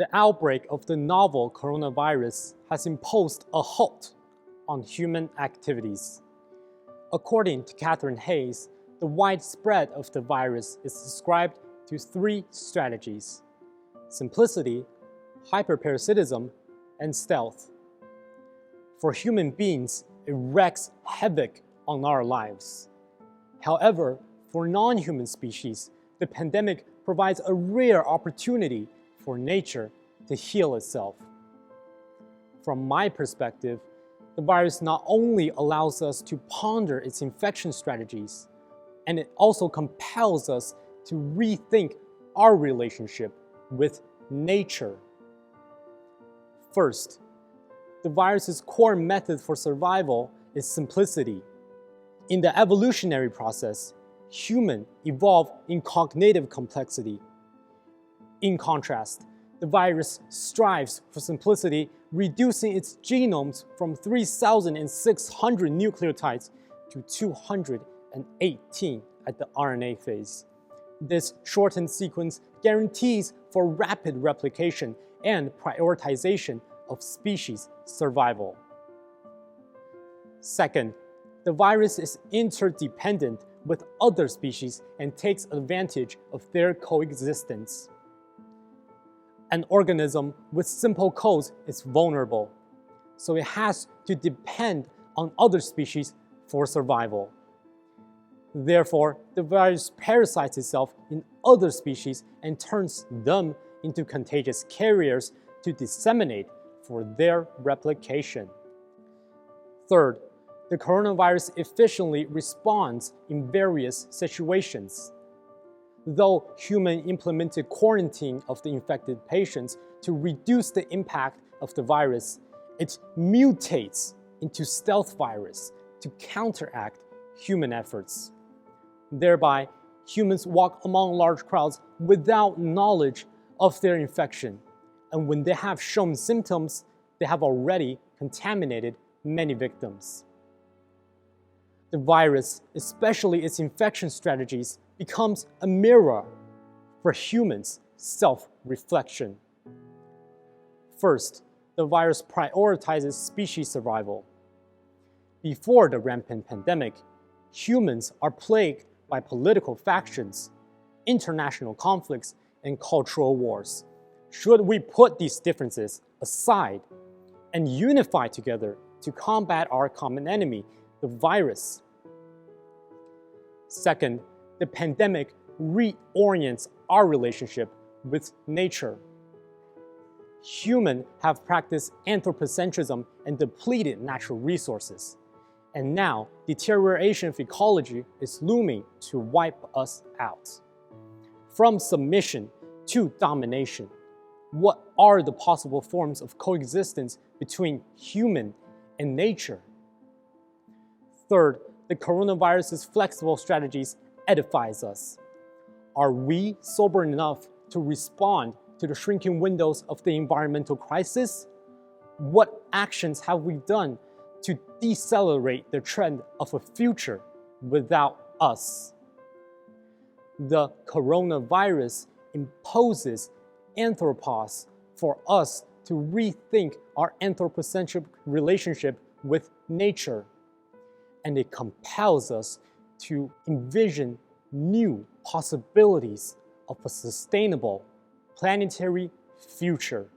The outbreak of the novel coronavirus has imposed a halt on human activities. According to Catherine Hayes, the widespread of the virus is described to three strategies: simplicity, hyperparasitism, and stealth. For human beings, it wreaks havoc on our lives. However, for non-human species, the pandemic provides a rare opportunity for nature to heal itself. From my perspective, the virus not only allows us to ponder its infection strategies, and it also compels us to rethink our relationship with nature. First, the virus's core method for survival is simplicity. In the evolutionary process, humans evolved in cognitive complexity. In contrast, the virus strives for simplicity, reducing its genomes from 3,600 nucleotides to 218 at the RNA phase. This shortened sequence guarantees for rapid replication and prioritization of species survival. Second, the virus is interdependent with other species and takes advantage of their coexistence. An organism with simple codes is vulnerable, so it has to depend on other species for survival. Therefore, the virus parasites itself in other species and turns them into contagious carriers to disseminate for their replication. Third, the coronavirus efficiently responds in various situations. Though humans implemented quarantine of the infected patients to reduce the impact of the virus, it mutates into stealth virus to counteract human efforts. Thereby, humans walk among large crowds without knowledge of their infection, and when they have shown symptoms, they have already contaminated many victims. The virus, especially its infection strategies, becomes a mirror for humans' self-reflection. First, the virus prioritizes species survival. Before the rampant pandemic, humans are plagued by political factions, international conflicts, and cultural wars. Should we put these differences aside and unify together to combat our common enemy, the virus? Second, the pandemic reorients our relationship with nature. Humans have practiced anthropocentrism and depleted natural resources, and now deterioration of ecology is looming to wipe us out. From submission to domination, what are the possible forms of coexistence between human and nature? Third, the coronavirus's flexible strategies edifies us. Are we sober enough to respond to the shrinking windows of the environmental crisis? What actions have we done to decelerate the trend of a future without us? The coronavirus imposes anthropos for us to rethink our anthropocentric relationship with nature, and it compels us to envision new possibilities of a sustainable planetary future.